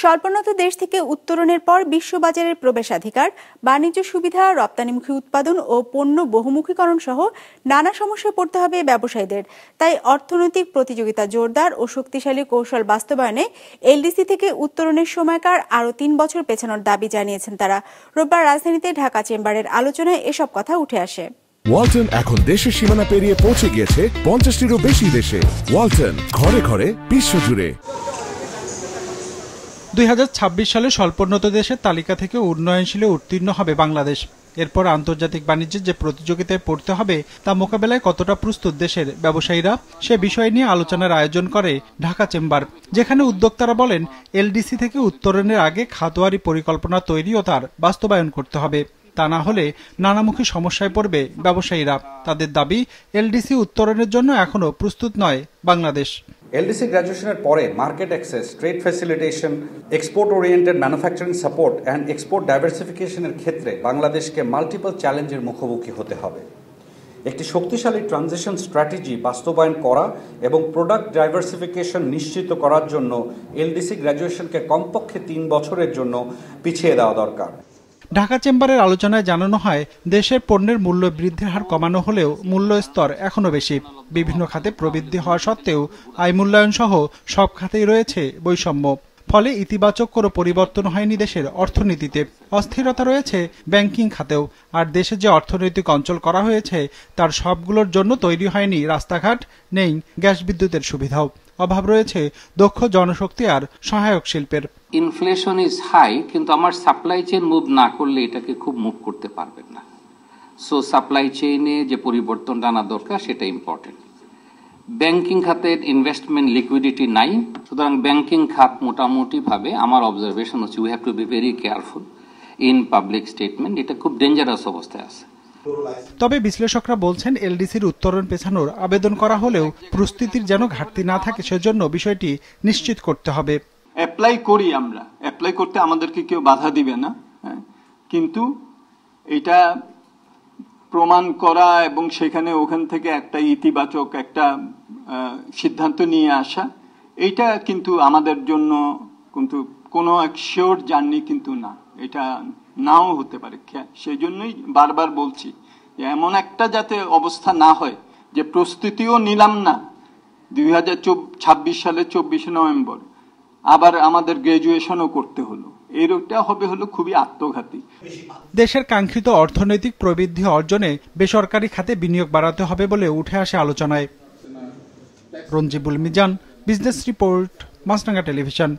স্বল্পোন্নত দেশ থেকে উত্তরণের পর বিশ্ববাজারের প্রবেশাধিকার, বাণিজ্য সুবিধা, রপ্তানিমুখী উৎপাদন ও পণ্য বহুমুখীকরণ সহ নানা সমস্যায় পড়তে হবে ব্যবসায়ীদের। তাই অর্থনৈতিক প্রতিযোগিতা জোরদার ও শক্তিশালী কৌশল বাস্তবায়নে এলডিসি থেকে উত্তরণের সময়কার আরও ৩ বছর পেছানোর দাবি জানিয়েছেন তারা। রোববার রাজধানীতে ঢাকা চেম্বারের আলোচনায় এসব কথা উঠে আসে। ওয়ালটন এখন দেশের সীমানা পেরিয়ে পৌঁছে গিয়েছে 50টিরও বেশি দেশে। ওয়ালটন, ঘরে ঘরে, বিশ্বজুড়ে। 2026 সালে স্বল্পোন্নত দেশের তালিকা থেকে উন্নয়নশীলে উত্তীর্ণ হবে বাংলাদেশ। এরপর আন্তর্জাতিক বাণিজ্যের যে প্রতিযোগিতায় পড়তে হবে তা মোকাবেলায় কতটা প্রস্তুত দেশের ব্যবসায়ীরা, সে বিষয় নিয়ে আলোচনার আয়োজন করে ঢাকা চেম্বার, যেখানে উদ্যোক্তারা বলেন এলডিসি থেকে উত্তরণের আগে খাতোয়ারি পরিকল্পনা তৈরি ও তার বাস্তবায়ন করতে হবে। তা না হলে নানামুখী সমস্যায় পড়বে ব্যবসায়ীরা। তাদের দাবি, এলডিসি উত্তরণের জন্য এখনো প্রস্তুত নয় বাংলাদেশ। এলডিসি গ্র্যাজুয়েশনের পরে market access, trade facilitation, export oriented manufacturing support and export ডাইভার্সিফিকেশনের ক্ষেত্রে বাংলাদেশকে মাল্টিপল চ্যালেঞ্জের মুখোমুখি হতে হবে। একটি শক্তিশালী ট্রানজিশন স্ট্র্যাটেজি বাস্তবায়ন করা এবং প্রোডাক্ট ডাইভার্সিফিকেশন নিশ্চিত করার জন্য এলডিসি গ্র্যাজুয়েশনকে কমপক্ষে 3 বছরের জন্য পিছিয়ে দেওয়া দরকার। ঢাকা চেম্বারের আলোচনায় জানানো হয়, দেশের পণ্যের মূল্য বৃদ্ধির হার কমানো হলেও মূল্য স্তর এখনো বেশি। বিভিন্ন খাতে প্রবৃদ্ধি হওয়া সত্ত্বেও আয় মূল্যায়ন সহ সব খাতেই রয়েছে বৈষম্য। ফলে ইতিবাচক কোনো পরিবর্তন হয়নি দেশের অর্থনীতিতে। অস্থিরতা রয়েছে ব্যাংকিং খাতেও। আর দেশে যে অর্থনৈতিক অঞ্চল করা হয়েছে তার সবগুলোর জন্য তৈরি হয়নি রাস্তাঘাট, নেই গ্যাস বিদ্যুতের সুবিধাও। অভাব রয়েছে দক্ষ জনশক্তি আর সহায়ক শিল্পের। ইনফ্লেশন ইজ হাই, কিন্তু আমার সাপ্লাই চেইন মুভ না করলে এটাকে খুব মুভ করতে পারবেন না। সো সাপ্লাই চেইনে যে পরিবর্তন আনা দরকার সেটা ইম্পর্টেন্ট। ব্যাংকিং খাতের ইনভেস্টমেন্ট লিকুইডিটি নাই, সুতরাং ব্যাংকিং খাত মোটামুটি ভাবে আমার অবজারভেশন হচ্ছে we have to be very careful in public statement. এটা খুব ডেঞ্জারাস অবস্থায় আছে। তবে বিশ্লেষকরা বলছেন, এলডিসির উত্তরণ পেছানোর আবেদন করা হলেও প্রস্তুতির যেন ঘাটতি না থাকে সেজন্য বিষয়টি নিশ্চিত করতে হবে। অ্যাপ্লাই করি, আমরা অ্যাপ্লাই করতে আমাদেরকে কেউ বাধা দিবে না, কিন্তু এটা প্রমাণ করা এবং সেখানে ওখান থেকে একটা ইতিবাচক একটা সিদ্ধান্ত নিয়ে আসা, এইটা কিন্তু আমাদের জন্য কিন্তু কোনো এক শিওর জার্নি কিন্তু না, এটা নাও হতে পারে। সেই জন্যই বারবার বলছি যে এমন একটা যাতে অবস্থা না হয় যে প্রস্তুতিও নিলাম না 2026 সালে 24 নভেম্বর আবার আমাদের গ্রাজুয়েশনও করতে হলো। এইটা হবে খুবই আত্মঘাতী। দেশের কাঙ্ক্ষিত অর্থনৈতিক প্রবৃদ্ধি অর্জনে বেসরকারি খাতে বিনিয়োগ বাড়াতে হবে বলে উঠে আসে আলোচনায়। রঞ্জিবুল মিজান, বিজনেস রিপোর্ট, মাছরাঙা টেলিভিশন।